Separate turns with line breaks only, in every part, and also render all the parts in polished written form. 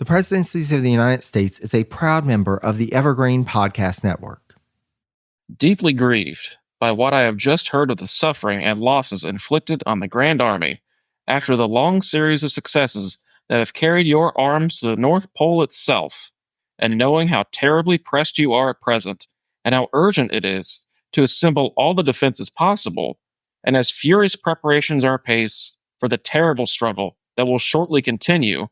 The Presidencies of the United States is a proud member of the Evergreen Podcast Network.
Deeply grieved by what I have just heard of the suffering and losses inflicted on the Grand Army after the long series of successes that have carried your arms to the North Pole itself, and knowing how terribly pressed you are at present, and how urgent it is to assemble all the defenses possible, and as furious preparations are apace for the terrible struggle that will shortly continue,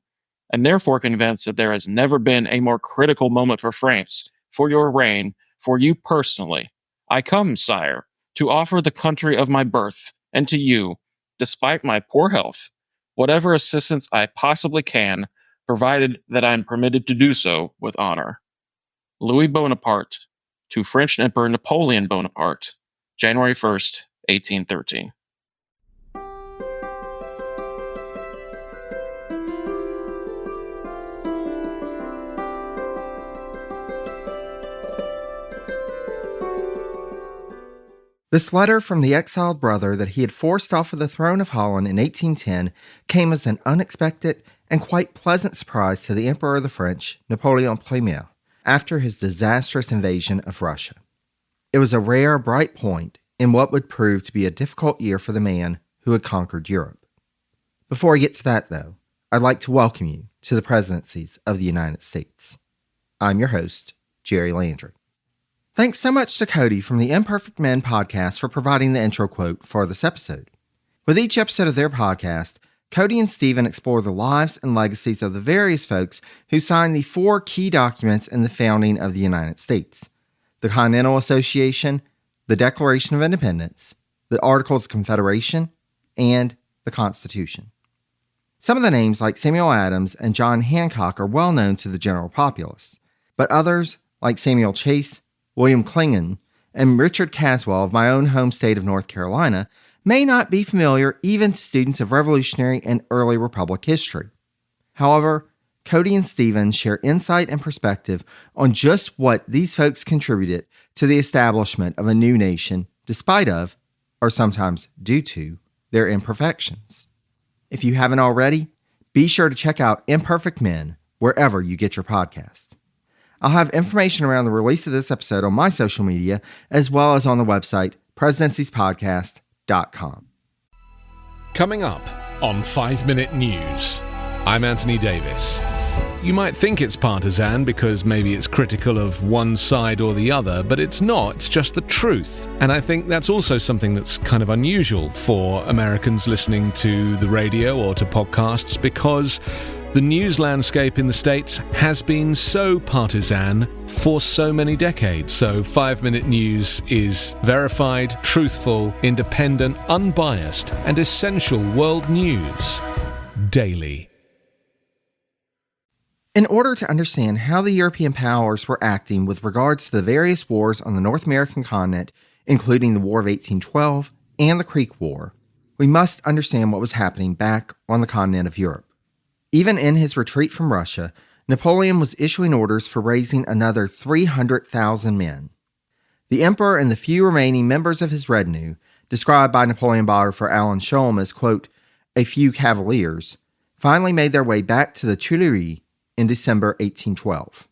and therefore convinced that there has never been a more critical moment for France, for your reign, for you personally, I come, sire, to offer the country of my birth, and to you, despite my poor health, whatever assistance I possibly can, provided that I am permitted to do so with honor. Louis Bonaparte, to French Emperor Napoleon Bonaparte, January 1st, 1813.
This letter from the exiled brother that he had forced off of the throne of Holland in 1810 came as an unexpected and quite pleasant surprise to the Emperor of the French, Napoleon Ier, after his disastrous invasion of Russia. It was a rare, bright point in what would prove to be a difficult year for the man who had conquered Europe. Before I get to that, though, I'd like to welcome you to the Presidencies of the United States. I'm your host, Jerry Landry. Thanks so much to Cody from the Imperfect Men podcast for providing the intro quote for this episode. With each episode of their podcast, Cody and Stephen explore the lives and legacies of the various folks who signed the 4 key documents in the founding of the United States: the Continental Association, the Declaration of Independence, the Articles of Confederation, and the Constitution. Some of the names like Samuel Adams and John Hancock are well known to the general populace, but others like Samuel Chase, William Clingan, and Richard Caswell of my own home state of North Carolina may not be familiar even to students of Revolutionary and early Republic history. However, Cody and Stephen share insight and perspective on just what these folks contributed to the establishment of a new nation despite of, or sometimes due to, their imperfections. If you haven't already, be sure to check out Imperfect Men wherever you get your podcast. I'll have information around the release of this episode on my social media, as well as on the website, presidenciespodcast.com.
Coming up on 5 Minute News, I'm Anthony Davis. You might think it's partisan because maybe it's critical of one side or the other, but it's not, it's just the truth. And I think that's also something that's kind of unusual for Americans listening to the radio or to podcasts, because the news landscape in the States has been so partisan for so many decades. So 5 Minute News is verified, truthful, independent, unbiased, and essential world news daily.
In order to understand how the European powers were acting with regards to the various wars on the North American continent, including the War of 1812 and the Creek War, we must understand what was happening back on the continent of Europe. Even in his retreat from Russia, Napoleon was issuing orders for raising another 300,000 men. The emperor and the few remaining members of his retinue, described by Napoleon biographer Alan Shulman as, quote, a few cavaliers, finally made their way back to the Tuileries in December 1812.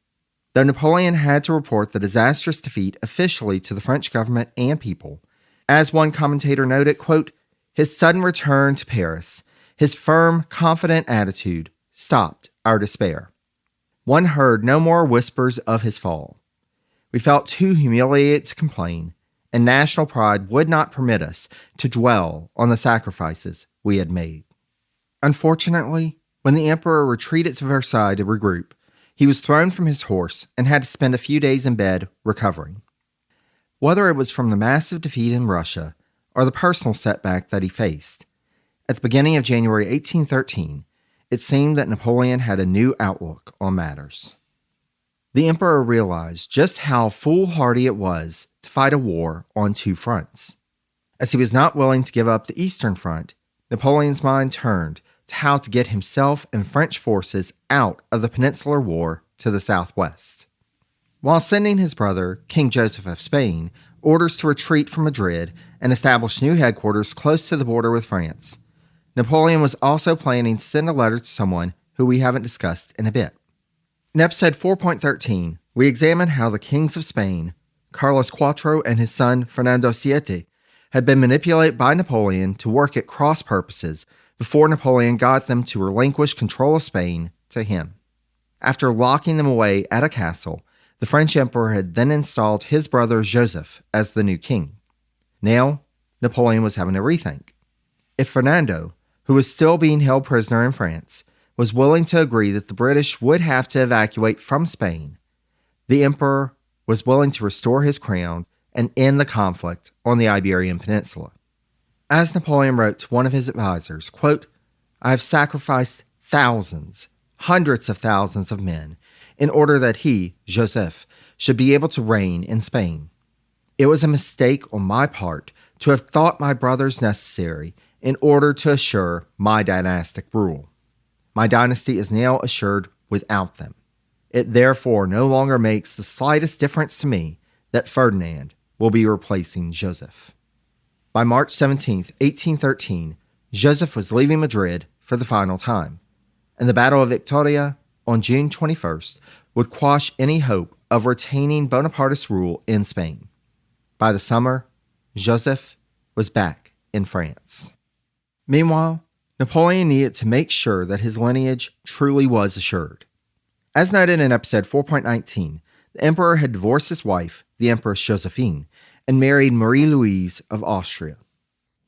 Though Napoleon had to report the disastrous defeat officially to the French government and people, as one commentator noted, quote, his sudden return to Paris, his firm, confident attitude stopped our despair. One heard no more whispers of his fall. We felt too humiliated to complain, and national pride would not permit us to dwell on the sacrifices we had made. Unfortunately, when the emperor retreated to Versailles to regroup, he was thrown from his horse and had to spend a few days in bed recovering. Whether it was from the massive defeat in Russia or the personal setback that he faced, at the beginning of January 1813, it seemed that Napoleon had a new outlook on matters. The emperor realized just how foolhardy it was to fight a war on 2 fronts. As he was not willing to give up the Eastern Front, Napoleon's mind turned to how to get himself and French forces out of the Peninsular War to the southwest. While sending his brother, King Joseph of Spain, orders to retreat from Madrid and establish new headquarters close to the border with France, Napoleon was also planning to send a letter to someone who we haven't discussed in a bit. In episode 4.13, we examine how the kings of Spain, Carlos IV and his son Fernando VII, had been manipulated by Napoleon to work at cross purposes before Napoleon got them to relinquish control of Spain to him. After locking them away at a castle, the French emperor had then installed his brother Joseph as the new king. Now, Napoleon was having a rethink. If Fernando, who was still being held prisoner in France, was willing to agree that the British would have to evacuate from Spain, the emperor was willing to restore his crown and end the conflict on the Iberian Peninsula. As Napoleon wrote to one of his advisors, quote, "I have sacrificed thousands, hundreds of thousands of men in order that he, Joseph, should be able to reign in Spain. It was a mistake on my part to have thought my brothers necessary in order to assure my dynastic rule. My dynasty is now assured without them. It therefore no longer makes the slightest difference to me that Ferdinand will be replacing Joseph." By March 17, 1813, Joseph was leaving Madrid for the final time, and the Battle of Victoria on June 21st would quash any hope of retaining Bonapartist rule in Spain. By the summer, Joseph was back in France. Meanwhile, Napoleon needed to make sure that his lineage truly was assured. As noted in episode 4.19, the emperor had divorced his wife, the Empress Josephine, and married Marie-Louise of Austria.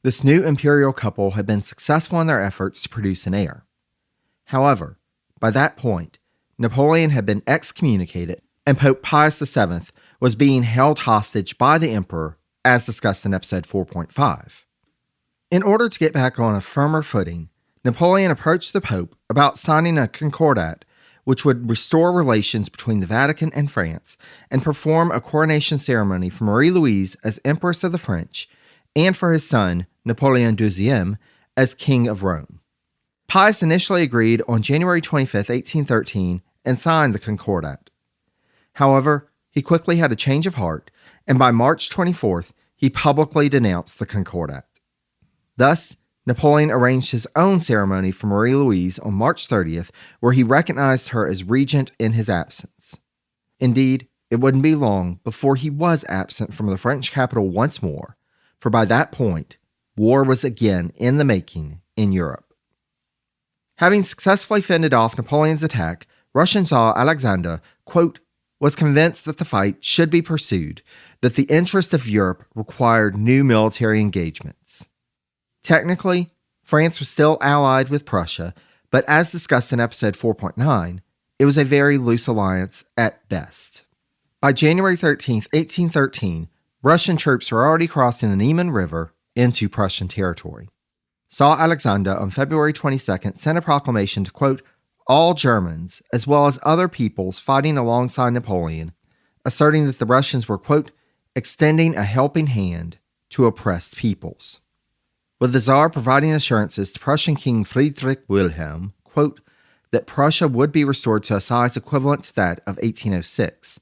This new imperial couple had been successful in their efforts to produce an heir. However, by that point, Napoleon had been excommunicated, and Pope Pius VII was being held hostage by the emperor, as discussed in episode 4.5. In order to get back on a firmer footing, Napoleon approached the Pope about signing a concordat which would restore relations between the Vatican and France and perform a coronation ceremony for Marie-Louise as Empress of the French and for his son, Napoleon II, as King of Rome. Pius initially agreed on January 25, 1813, and signed the concordat. However, he quickly had a change of heart, and by March 24th, he publicly denounced the concordat. Thus, Napoleon arranged his own ceremony for Marie-Louise on March 30th, where he recognized her as regent in his absence. Indeed, it wouldn't be long before he was absent from the French capital once more, for by that point, war was again in the making in Europe. Having successfully fended off Napoleon's attack, Russian Tsar Alexander, quote, was convinced that the fight should be pursued, that the interest of Europe required new military engagements. Technically, France was still allied with Prussia, but as discussed in episode 4.9, it was a very loose alliance at best. By January 13, 1813, Russian troops were already crossing the Niemen River into Prussian territory. Tsar Alexander on February 22nd sent a proclamation to, quote, all Germans, as well as other peoples fighting alongside Napoleon, asserting that the Russians were, quote, extending a helping hand to oppressed peoples. With the Tsar providing assurances to Prussian King Friedrich Wilhelm, quote, that Prussia would be restored to a size equivalent to that of 1806,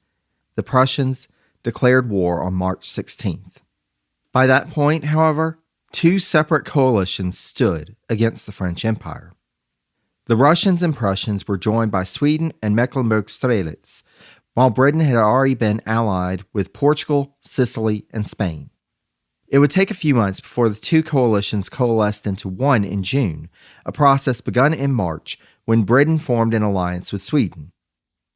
the Prussians declared war on March 16th. By that point, however, two separate coalitions stood against the French Empire. The Russians and Prussians were joined by Sweden and Mecklenburg-Strelitz, while Britain had already been allied with Portugal, Sicily, and Spain. It would take a few months before the two coalitions coalesced into one in June, a process begun in March when Britain formed an alliance with Sweden.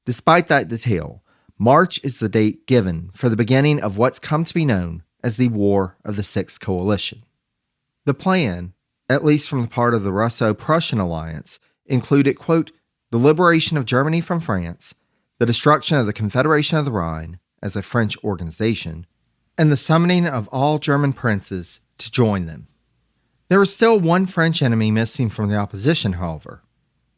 Despite that detail, March is the date given for the beginning of what's come to be known as the War of the Sixth Coalition. The plan, at least from the part of the Russo-Prussian alliance, included, quote, the liberation of Germany from France, the destruction of the Confederation of the Rhine as a French organization, and the summoning of all German princes to join them. There was still one French enemy missing from the opposition, however.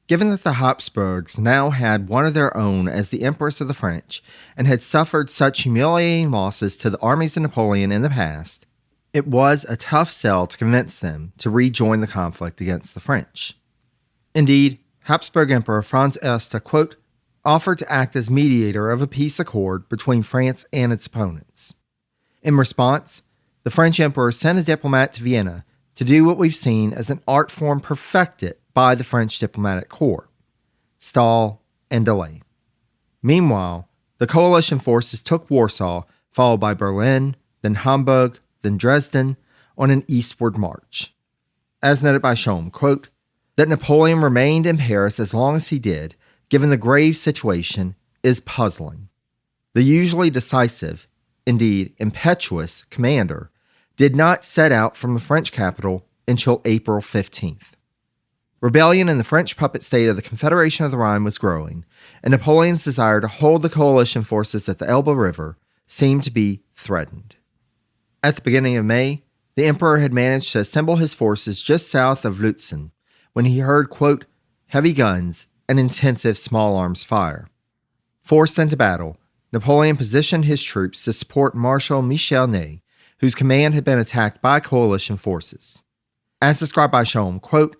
Given that the Habsburgs now had one of their own as the Empress of the French and had suffered such humiliating losses to the armies of Napoleon in the past, it was a tough sell to convince them to rejoin the conflict against the French. Indeed, Habsburg Emperor Franz I, quote, offered to act as mediator of a peace accord between France and its opponents. In response, the French emperor sent a diplomat to Vienna to do what we've seen as an art form perfected by the French diplomatic corps: stall and delay. Meanwhile, the coalition forces took Warsaw, followed by Berlin, then Hamburg, then Dresden, on an eastward march. As noted by Schoen, quote, that Napoleon remained in Paris as long as he did, given the grave situation, is puzzling. The usually decisive, indeed impetuous, commander did not set out from the French capital until April 15th. Rebellion in the French puppet state of the Confederation of the Rhine was growing, and Napoleon's desire to hold the coalition forces at the Elbe River seemed to be threatened. At the beginning of May, the emperor had managed to assemble his forces just south of Lutzen when he heard, quote, heavy guns and intensive small arms fire. Forced into battle, Napoleon positioned his troops to support Marshal Michel Ney, whose command had been attacked by coalition forces. As described by Schoen, quote,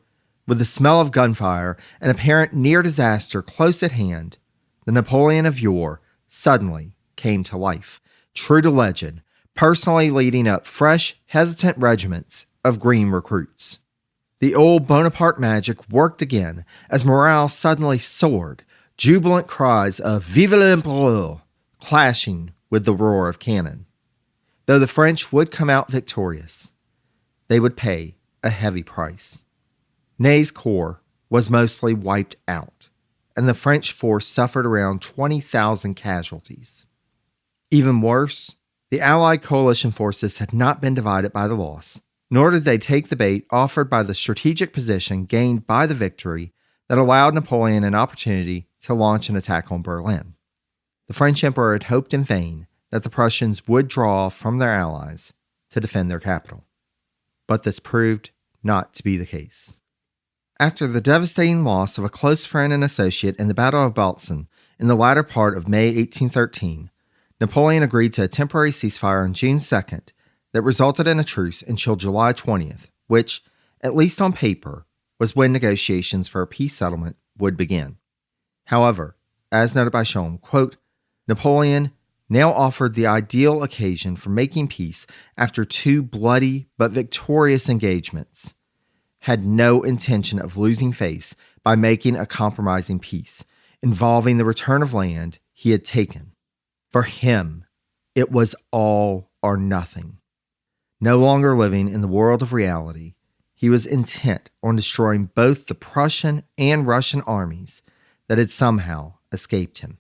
with the smell of gunfire and apparent near disaster close at hand, the Napoleon of yore suddenly came to life, true to legend, personally leading up fresh, hesitant regiments of green recruits. The old Bonaparte magic worked again as morale suddenly soared, jubilant cries of Vive l'Empereur clashing with the roar of cannon. Though the French would come out victorious, they would pay a heavy price. Ney's corps was mostly wiped out, and the French force suffered around 20,000 casualties. Even worse, the Allied coalition forces had not been divided by the loss, nor did they take the bait offered by the strategic position gained by the victory that allowed Napoleon an opportunity to launch an attack on Berlin. The French emperor had hoped in vain that the Prussians would draw from their allies to defend their capital. But this proved not to be the case. After the devastating loss of a close friend and associate in the Battle of Bautzen in the latter part of May 1813, Napoleon agreed to a temporary ceasefire on June 2nd that resulted in a truce until July 20th, which, at least on paper, was when negotiations for a peace settlement would begin. However, as noted by Schoen, quote, Napoleon now offered the ideal occasion for making peace after two bloody but victorious engagements, had no intention of losing face by making a compromising peace involving the return of land he had taken. For him, it was all or nothing. No longer living in the world of reality, he was intent on destroying both the Prussian and Russian armies that had somehow escaped him.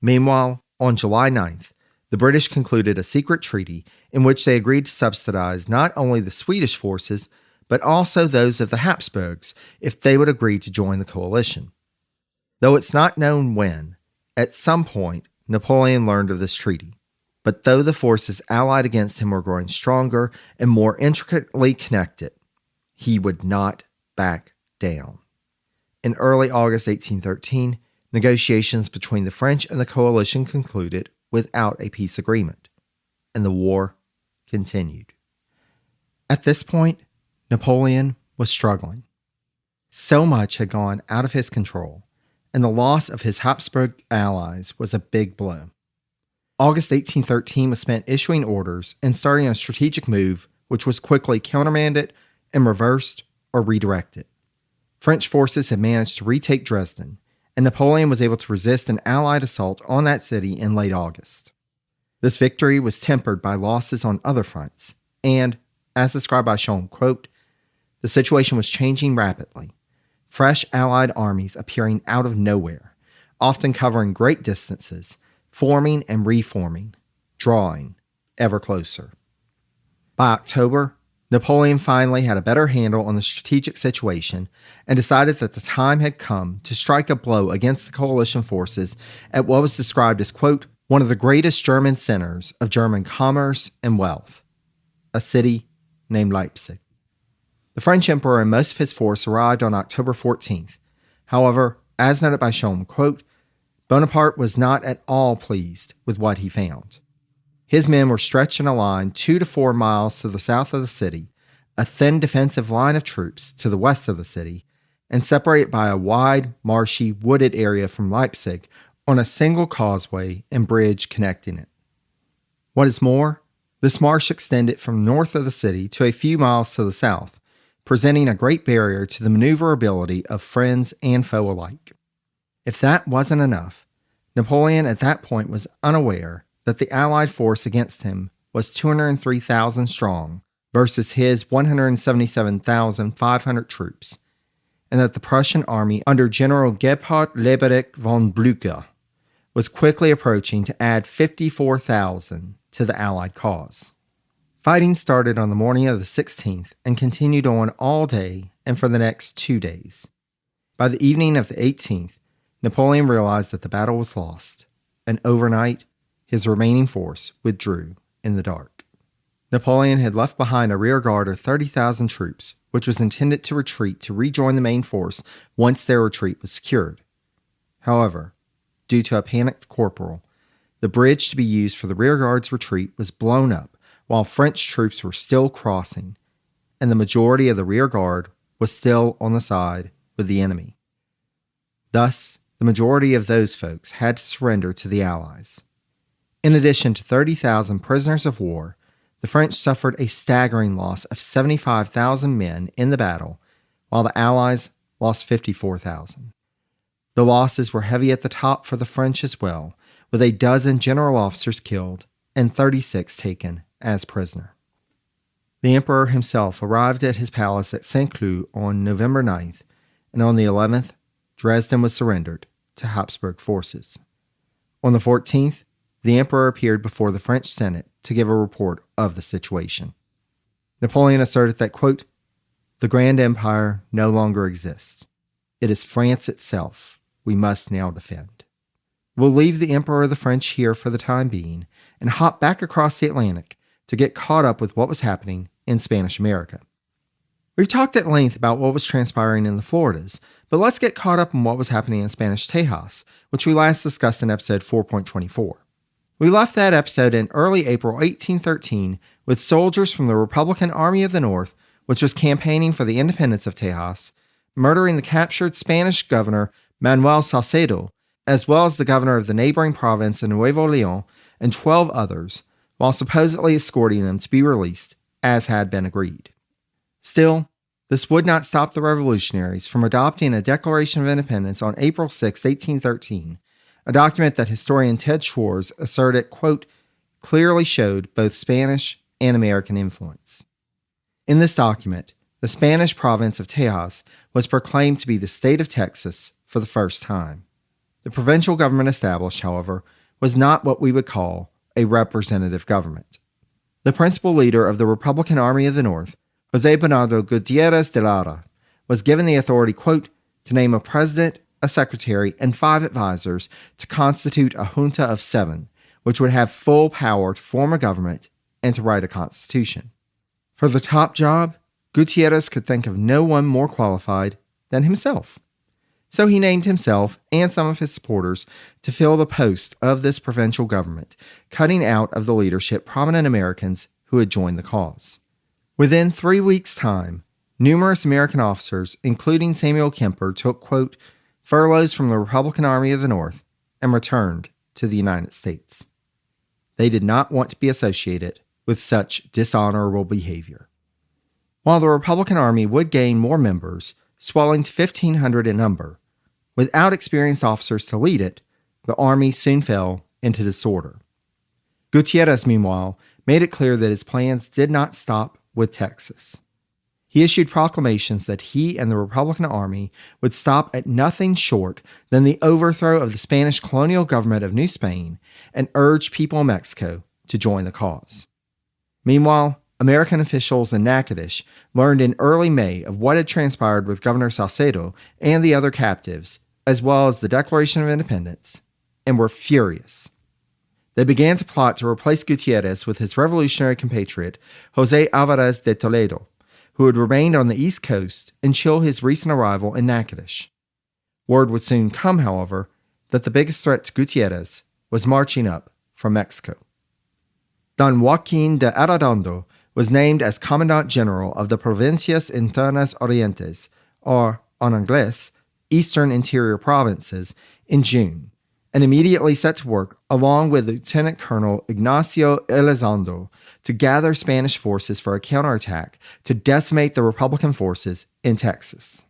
Meanwhile, on July 9th, the British concluded a secret treaty in which they agreed to subsidize not only the Swedish forces, but also those of the Habsburgs if they would agree to join the coalition. Though it's not known when, at some point Napoleon learned of this treaty. But though the forces allied against him were growing stronger and more intricately connected, he would not back down. In early August 1813, negotiations between the French and the coalition concluded without a peace agreement, and the war continued. At this point, Napoleon was struggling. So much had gone out of his control, and the loss of his Habsburg allies was a big blow. August 1813 was spent issuing orders and starting a strategic move which was quickly countermanded and reversed or redirected. French forces had managed to retake Dresden, and Napoleon was able to resist an Allied assault on that city in late August. This victory was tempered by losses on other fronts, and, as described by Schoen, quote, the situation was changing rapidly. Fresh Allied armies appearing out of nowhere, often covering great distances, forming and reforming, drawing ever closer. By October, Napoleon finally had a better handle on the strategic situation and decided that the time had come to strike a blow against the coalition forces at what was described as, quote, one of the greatest German centers of German commerce and wealth, a city named Leipzig. The French emperor and most of his force arrived on October 14th. However, as noted by Schoen, quote, Bonaparte was not at all pleased with what he found. His men were stretched in a line 2 to 4 miles to the south of the city, a thin defensive line of troops to the west of the city, and separated by a wide, marshy, wooded area from Leipzig on a single causeway and bridge connecting it. What is more, this marsh extended from north of the city to a few miles to the south, presenting a great barrier to the maneuverability of friends and foe alike. If that wasn't enough, Napoleon at that point was unaware that the Allied force against him was 203,000 strong versus his 177,500 troops, and that the Prussian army under General Gebhard Lebedeck von Blücher was quickly approaching to add 54,000 to the Allied cause. Fighting started on the morning of the 16th and continued on all day and for the next 2 days. By the evening of the 18th, Napoleon realized that the battle was lost, and overnight, his remaining force withdrew in the dark. Napoleon had left behind a rear guard of 30,000 troops, which was intended to retreat to rejoin the main force once their retreat was secured. However, due to a panicked corporal, the bridge to be used for the rear guard's retreat was blown up while French troops were still crossing, and the majority of the rear guard was still on the side with the enemy. Thus, the majority of those folks had to surrender to the Allies. In addition to 30,000 prisoners of war, the French suffered a staggering loss of 75,000 men in the battle, while the Allies lost 54,000. The losses were heavy at the top for the French as well, with a dozen general officers killed and 36 taken as prisoner. The Emperor himself arrived at his palace at St. Cloud on November 9th, and on the 11th, Dresden was surrendered to Habsburg forces. On the 14th, the Emperor appeared before the French Senate to give a report of the situation. Napoleon asserted that, quote, "The Grand Empire no longer exists. It is France itself we must now defend. We'll leave the Emperor of the French here for the time being and hop back across the Atlantic to get caught up with what was happening in Spanish America." We've talked at length about what was transpiring in the Floridas, but let's get caught up on what was happening in Spanish Tejas, which we last discussed in episode 4.24. We left that episode in early April 1813 with soldiers from the Republican Army of the North, which was campaigning for the independence of Tejas, murdering the captured Spanish governor Manuel Salcedo, as well as the governor of the neighboring province of Nuevo León and 12 others, while supposedly escorting them to be released, as had been agreed. Still, this would not stop the revolutionaries from adopting a Declaration of Independence on April 6, 1813, a document that historian Ted Schwartz asserted, quote, clearly showed both Spanish and American influence. In this document, the Spanish province of Tejas was proclaimed to be the state of Texas for the first time. The provincial government established, however, was not what we would call a representative government. The principal leader of the Republican Army of the North, José Bernardo Gutiérrez de Lara, was given the authority, quote, to name a president, a secretary, and 5 advisors to constitute a junta of 7, which would have full power to form a government and to write a constitution. For the top job, Gutiérrez could think of no one more qualified than himself. So he named himself and some of his supporters to fill the post of this provincial government, cutting out of the leadership prominent Americans who had joined the cause. Within 3 weeks' time, numerous American officers, including Samuel Kemper, took, quote, furloughs from the Republican Army of the North and returned to the United States. They did not want to be associated with such dishonorable behavior. While the Republican Army would gain more members, swelling to 1,500 in number, without experienced officers to lead it, the army soon fell into disorder. Gutiérrez, meanwhile, made it clear that his plans did not stop with Texas. He issued proclamations that he and the Republican Army would stop at nothing short than the overthrow of the Spanish colonial government of New Spain and urged people in Mexico to join the cause. Meanwhile, American officials in Natchitoches learned in early May of what had transpired with Governor Salcedo and the other captives, as well as the Declaration of Independence, and were furious. They began to plot to replace Gutiérrez with his revolutionary compatriot, José Álvarez de Toledo, who had remained on the East Coast until his recent arrival in Natchitoches. Word would soon come, however, that the biggest threat to Gutiérrez was marching up from Mexico. Don Joaquín de Arredondo was named as Commandant General of the Provincias Internas Orientes, or, en Anglais, Eastern Interior Provinces, in June, and immediately set to work, along with Lieutenant Colonel Ignacio Elizondo, to gather Spanish forces for a counterattack to decimate the Republican forces in Texas.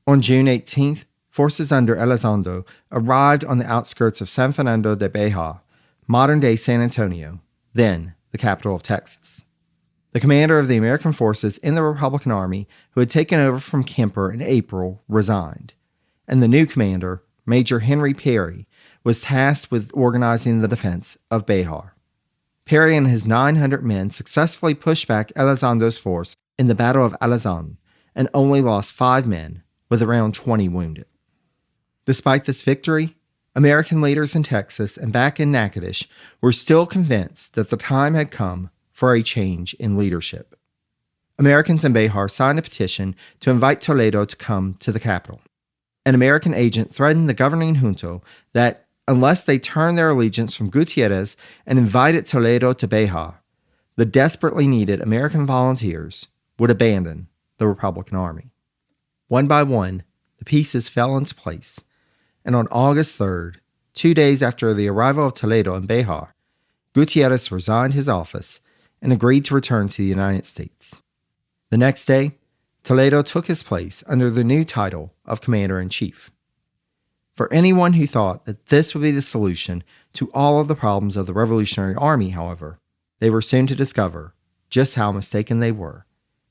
On June 18th, forces under Elizondo arrived on the outskirts of San Fernando de Bejar, modern-day San Antonio, then the capital of Texas. The commander of the American forces in the Republican Army, who had taken over from Kemper in April, resigned, and the new commander, Major Henry Perry, was tasked with organizing the defense of Bejar. Perry and his 900 men successfully pushed back Elizondo's force in the Battle of Alazan and only lost 5 men, with around 20 wounded. Despite this victory, American leaders in Texas and back in Natchitoches were still convinced that the time had come for a change in leadership. Americans in Bejar signed a petition to invite Toledo to come to the capital. An American agent threatened the governing junto that unless they turned their allegiance from Gutierrez and invited Toledo to Bejar, the desperately needed American volunteers would abandon the Republican Army. One by one, the pieces fell into place, and on August 3rd, 2 days after the arrival of Toledo in Bejar, Gutierrez resigned his office and agreed to return to the United States. The next day, Toledo took his place under the new title of Commander-in-Chief. For anyone who thought that this would be the solution to all of the problems of the Revolutionary Army, however, they were soon to discover just how mistaken they were,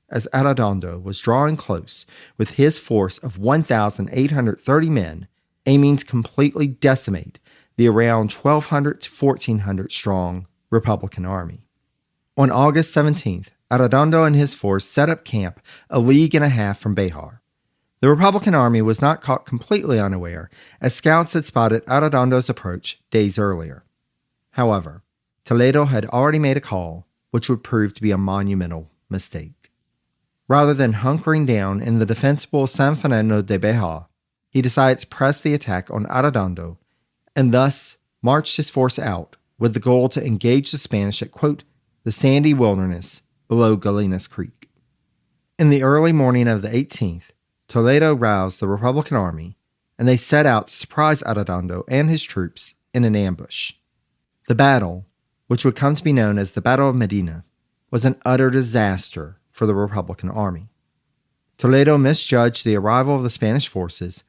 as Arredondo was drawing close with his force of 1,830 men, aiming to completely decimate the around 1,200 to 1,400 strong Republican Army. On August 17th, Arredondo and his force set up camp a league and a half from Bejar. The Republican Army was not caught completely unaware, as scouts had spotted Arredondo's approach days earlier. However, Toledo had already made a call, which would prove to be a monumental mistake. Rather than hunkering down in the defensible San Fernando de Bejar, he decided to press the attack on Arredondo, and thus marched his force out with the goal to engage the Spanish at, quote, the sandy wilderness below Galenas Creek. In the early morning of the 18th, Toledo roused the Republican Army, and they set out to surprise Arredondo and his troops in an ambush. The battle, which would come to be known as the Battle of Medina, was an utter disaster for the Republican Army. Toledo misjudged the arrival of the Spanish forces,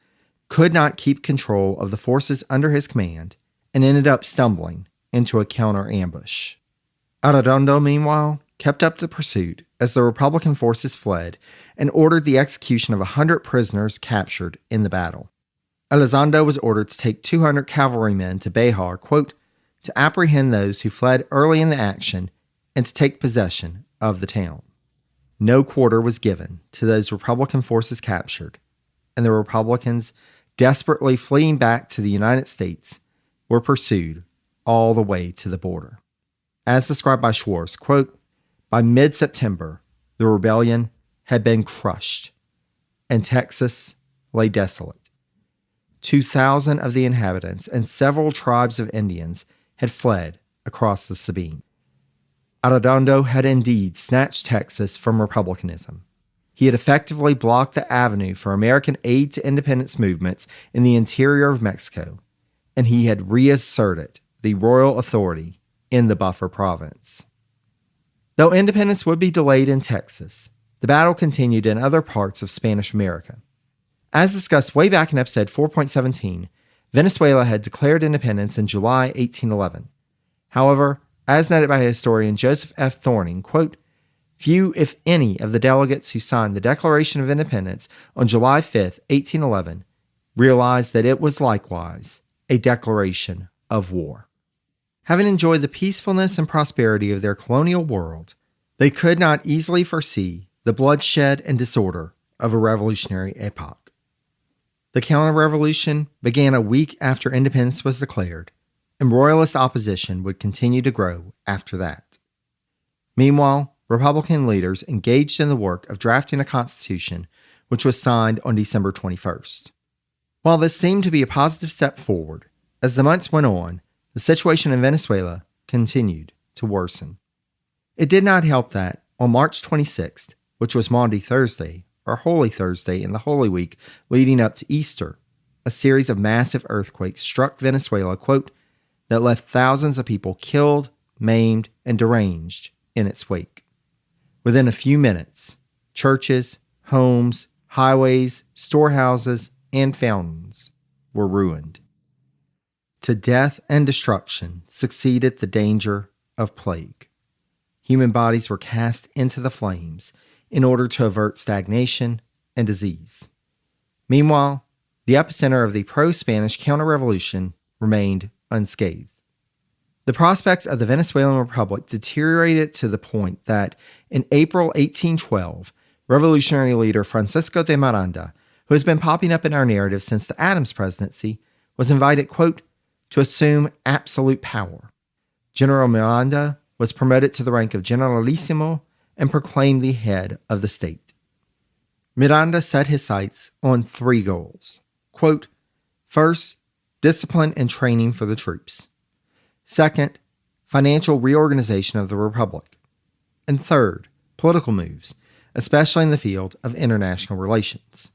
could not keep control of the forces under his command, and ended up stumbling into a counter-ambush. Arredondo, meanwhile, kept up the pursuit as the Republican forces fled and ordered the execution of 100 prisoners captured in the battle. Elizondo was ordered to take 200 cavalrymen to Bejar, quote, to apprehend those who fled early in the action and to take possession of the town. No quarter was given to those Republican forces captured, and the Republicans, desperately fleeing back to the United States, were pursued all the way to the border. As described by Schwartz, quote, by mid-September, the rebellion had been crushed, and Texas lay desolate. 2,000 of the inhabitants and several tribes of Indians had fled across the Sabine. Arredondo had indeed snatched Texas from republicanism. He had effectively blocked the avenue for American aid to independence movements in the interior of Mexico, and he had reasserted the royal authority in the buffer province. Though independence would be delayed in Texas, the battle continued in other parts of Spanish America. As discussed way back in episode 4.17, Venezuela had declared independence in July 1811. However, as noted by historian Joseph F. Thorning, quote, few, if any, of the delegates who signed the Declaration of Independence on July 5, 1811, realized that it was likewise a declaration of war. Having enjoyed the peacefulness and prosperity of their colonial world, they could not easily foresee the bloodshed and disorder of a revolutionary epoch. The counter-revolution began a week after independence was declared, and royalist opposition would continue to grow after that. Meanwhile, Republican leaders engaged in the work of drafting a constitution, which was signed on December 21st. While this seemed to be a positive step forward, as the months went on, the situation in Venezuela continued to worsen. It did not help that, on March 26th, which was Maundy Thursday, or Holy Thursday in the Holy Week leading up to Easter, a series of massive earthquakes struck Venezuela, quote, that left thousands of people killed, maimed, and deranged in its wake. Within a few minutes, churches, homes, highways, storehouses, and fountains were ruined. To death and destruction succeeded the danger of plague. Human bodies were cast into the flames in order to avert stagnation and disease. Meanwhile, the epicenter of the pro-Spanish counter-revolution remained unscathed. The prospects of the Venezuelan Republic deteriorated to the point that in April 1812, revolutionary leader Francisco de Miranda, who has been popping up in our narrative since the Adams presidency, was invited, quote, to assume absolute power. General Miranda was promoted to the rank of Generalissimo and proclaimed the head of the state. Miranda set his sights on three goals. Quote, first, discipline and training for the troops. Second, financial reorganization of the Republic. And third, political moves, especially in the field of international relations.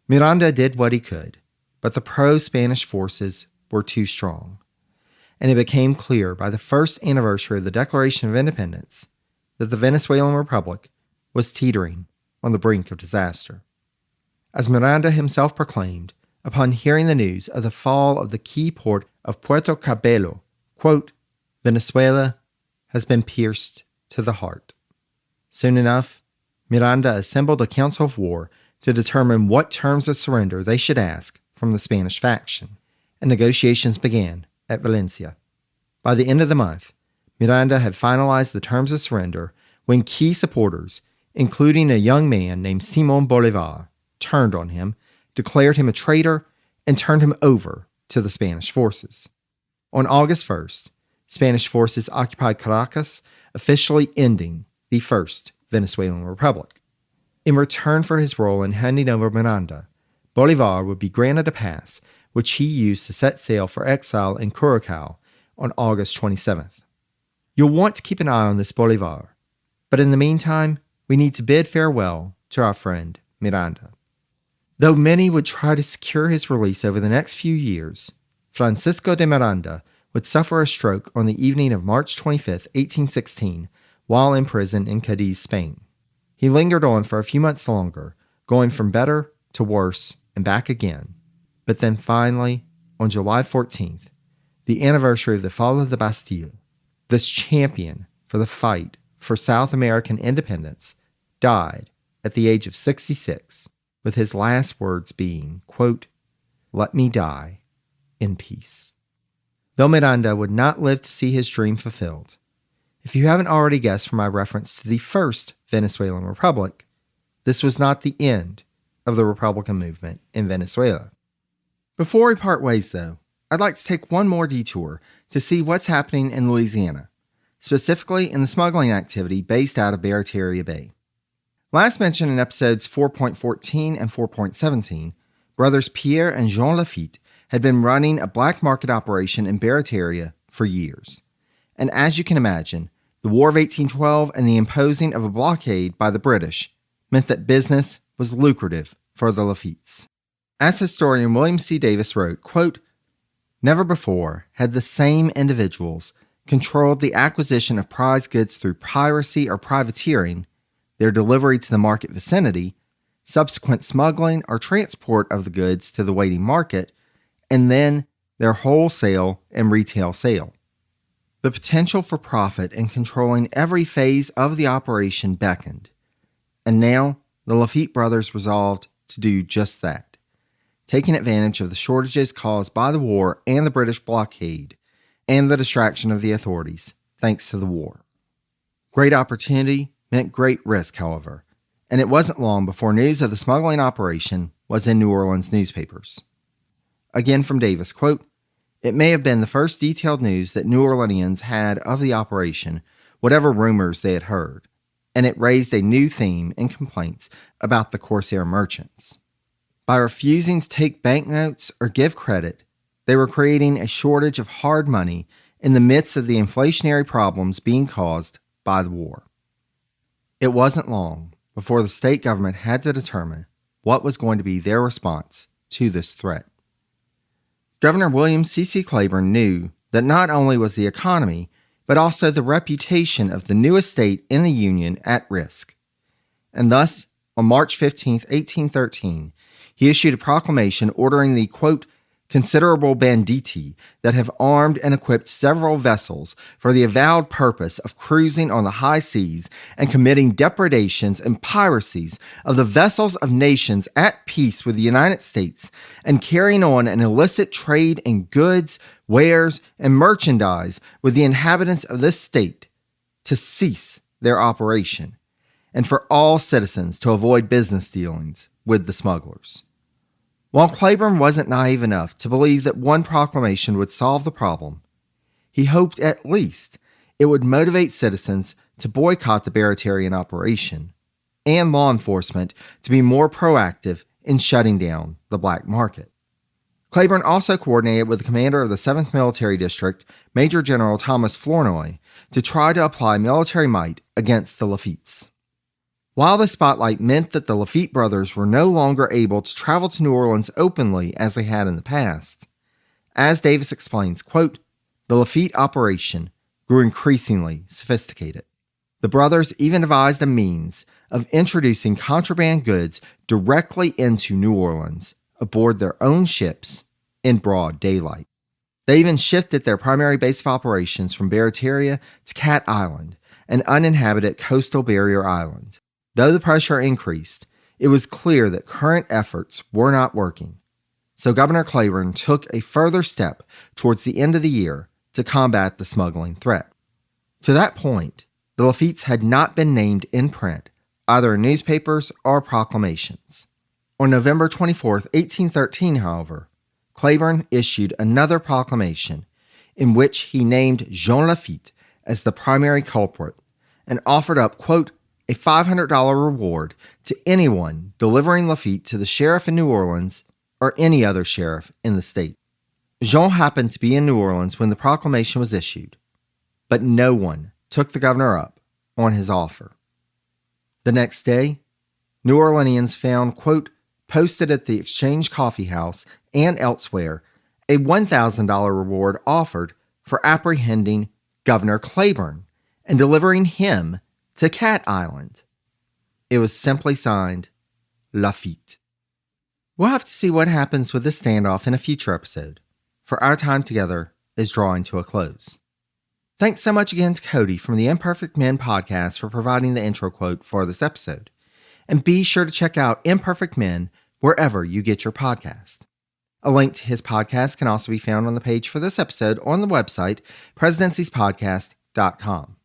Miranda did what he could, but the pro-Spanish forces were too strong. And it became clear by the first anniversary of the Declaration of Independence that the Venezuelan Republic was teetering on the brink of disaster. As Miranda himself proclaimed, upon hearing the news of the fall of the key port of Puerto Cabello, quote, Venezuela has been pierced to the heart. Soon enough, Miranda assembled a council of war to determine what terms of surrender they should ask from the Spanish faction, and negotiations began at Valencia. By the end of the month, Miranda had finalized the terms of surrender when key supporters, including a young man named Simón Bolívar, turned on him, declared him a traitor, and turned him over to the Spanish forces. On August 1st, Spanish forces occupied Caracas, officially ending the First Venezuelan Republic. In return for his role in handing over Miranda, Bolívar would be granted a pass, which he used to set sail for exile in Curacao on August 27th. You'll want to keep an eye on this Bolívar, but in the meantime, we need to bid farewell to our friend Miranda. Though many would try to secure his release over the next few years, Francisco de Miranda would suffer a stroke on the evening of March 25, 1816, while in prison in Cadiz, Spain. He lingered on for a few months longer, going from better to worse and back again. But then finally, on July 14th, the anniversary of the fall of the Bastille, this champion for the fight for South American independence died at the age of 66, with his last words being, quote, "Let me die in peace." Though Miranda would not live to see his dream fulfilled, if you haven't already guessed from my reference to the First Venezuelan Republic, this was not the end of the Republican movement in Venezuela. Before we part ways, though, I'd like to take one more detour to see what's happening in Louisiana, specifically in the smuggling activity based out of Barataria Bay. Last mentioned in episodes 4.14 and 4.17, brothers Pierre and Jean Lafitte had been running a black market operation in Barataria for years. And as you can imagine, the War of 1812 and the imposing of a blockade by the British meant that business was lucrative for the Lafittes. As historian William C. Davis wrote, quote, "Never before had the same individuals controlled the acquisition of prize goods through piracy or privateering, their delivery to the market vicinity, subsequent smuggling or transport of the goods to the waiting market, and then their wholesale and retail sale. The potential for profit in controlling every phase of the operation beckoned, and now the Lafitte brothers resolved to do just that, taking advantage of the shortages caused by the war and the British blockade, and the distraction of the authorities, thanks to the war. Great opportunity meant great risk, however, and it wasn't long before news of the smuggling operation was in New Orleans newspapers. Again from Davis, quote, "It may have been the first detailed news that New Orleanians had of the operation, whatever rumors they had heard, and it raised a new theme in complaints about the Corsair merchants. By refusing to take banknotes or give credit, they were creating a shortage of hard money in the midst of the inflationary problems being caused by the war." It wasn't long before the state government had to determine what was going to be their response to this threat. Governor William C.C. Claiborne knew that not only was the economy, but also the reputation of the newest state in the Union at risk. And thus, on March 15, 1813, he issued a proclamation ordering the, quote, considerable banditti that have armed and equipped several vessels for the avowed purpose of cruising on the high seas and committing depredations and piracies of the vessels of nations at peace with the United States and carrying on an illicit trade in goods, wares, and merchandise with the inhabitants of this state to cease their operation, and for all citizens to avoid business dealings with the smugglers. While Claiborne wasn't naive enough to believe that one proclamation would solve the problem, he hoped at least it would motivate citizens to boycott the Barratarian operation and law enforcement to be more proactive in shutting down the black market. Claiborne also coordinated with the commander of the 7th Military District, Major General Thomas Flournoy, to try to apply military might against the Laffittes. While the spotlight meant that the Lafitte brothers were no longer able to travel to New Orleans openly as they had in the past, as Davis explains, quote, the Lafitte operation grew increasingly sophisticated. The brothers even devised a means of introducing contraband goods directly into New Orleans aboard their own ships in broad daylight. They even shifted their primary base of operations from Barataria to Cat Island, an uninhabited coastal barrier island. Though the pressure increased, it was clear that current efforts were not working. So Governor Claiborne took a further step towards the end of the year to combat the smuggling threat. To that point, the Laffittes had not been named in print, either in newspapers or proclamations. On November 24, 1813, however, Claiborne issued another proclamation in which he named Jean Lafitte as the primary culprit and offered up, quote, a $500 reward to anyone delivering Lafitte to the sheriff in New Orleans or any other sheriff in the state. Jean happened to be in New Orleans when the proclamation was issued, but no one took the governor up on his offer. The next day, New Orleanians found, quote, posted at the Exchange Coffee House and elsewhere, a $1,000 reward offered for apprehending Governor Claiborne and delivering him to Cat Island. It was simply signed, Lafitte. We'll have to see what happens with this standoff in a future episode, for our time together is drawing to a close. Thanks so much again to Cody from the Imperfect Men podcast for providing the intro quote for this episode. And be sure to check out Imperfect Men wherever you get your podcast. A link to his podcast can also be found on the page for this episode on the website, presidenciespodcast.com.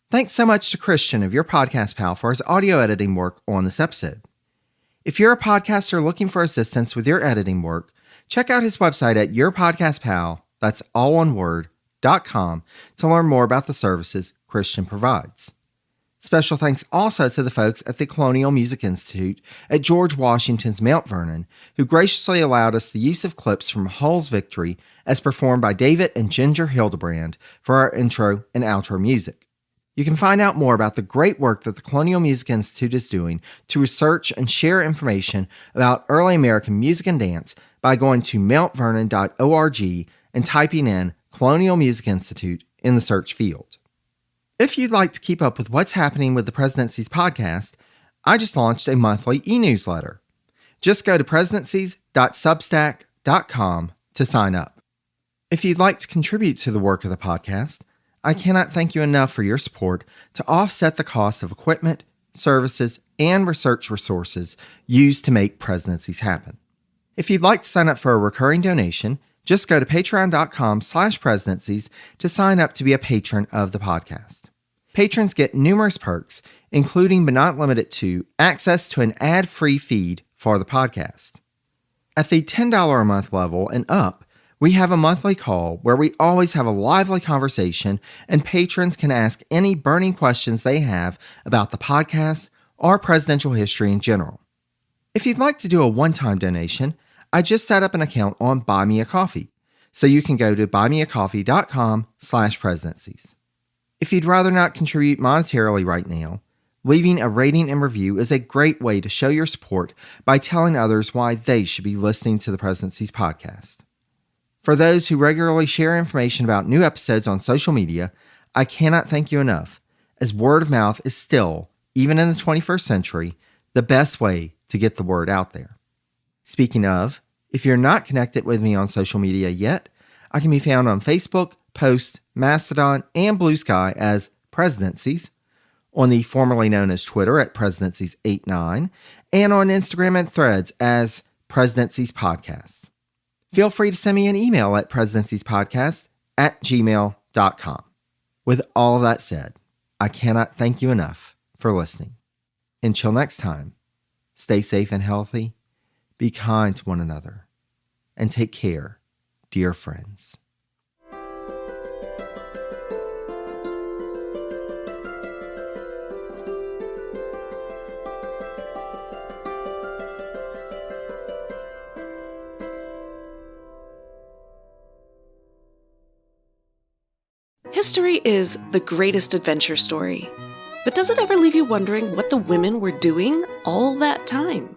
Thanks so much to Christian of Your Podcast Pal for his audio editing work on this episode. If you're a podcaster looking for assistance with your editing work, check out his website at yourpodcastpal, that's all one word, .com to learn more about the services Christian provides. Special thanks also to the folks at the Colonial Music Institute at George Washington's Mount Vernon, who graciously allowed us the use of clips from Hull's Victory as performed by David and Ginger Hildebrand for our intro and outro music. You can find out more about the great work that the Colonial Music Institute is doing to research and share information about early American music and dance by going to mountvernon.org and typing in Colonial Music Institute in the search field. If you'd like to keep up with what's happening with the Presidencies podcast, I just launched a monthly e-newsletter. Just go to presidencies.substack.com to sign up. If you'd like to contribute to the work of the podcast, I cannot thank you enough for your support to offset the cost of equipment, services, and research resources used to make Presidencies happen. If you'd like to sign up for a recurring donation, just go to patreon.com/presidencies to sign up to be a patron of the podcast. Patrons get numerous perks, including but not limited to access to an ad-free feed for the podcast. At the $10 a month level and up, we have a monthly call where we always have a lively conversation and patrons can ask any burning questions they have about the podcast or presidential history in general. If you'd like to do a one-time donation, I just set up an account on Buy Me a Coffee, so you can go to buymeacoffee.com/presidencies. If you'd rather not contribute monetarily right now, leaving a rating and review is a great way to show your support by telling others why they should be listening to the Presidencies podcast. For those who regularly share information about new episodes on social media, I cannot thank you enough, as word of mouth is still, even in the 21st century, the best way to get the word out there. Speaking of, if you're not connected with me on social media yet, I can be found on Facebook, Post, Mastodon, and Blue Sky as Presidencies, on the formerly known as Twitter at Presidencies89, and on Instagram and Threads as Presidencies Podcast. Feel free to send me an email at presidenciespodcast@gmail.com. With all that said, I cannot thank you enough for listening. Until next time, stay safe and healthy, be kind to one another, and take care, dear friends.
History is the greatest adventure story. But does it ever leave you wondering what the women were doing all that time?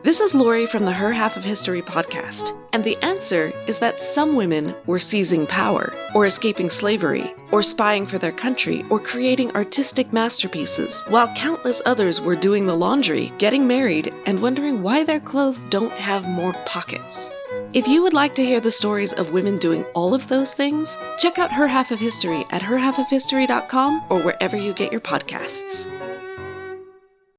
This is Lori from the Her Half of History podcast, and the answer is that some women were seizing power, or escaping slavery, or spying for their country, or creating artistic masterpieces, while countless others were doing the laundry, getting married, and wondering why their clothes don't have more pockets. If you would like to hear the stories of women doing all of those things, check out Her Half of History at herhalfofhistory.com or wherever you get your podcasts.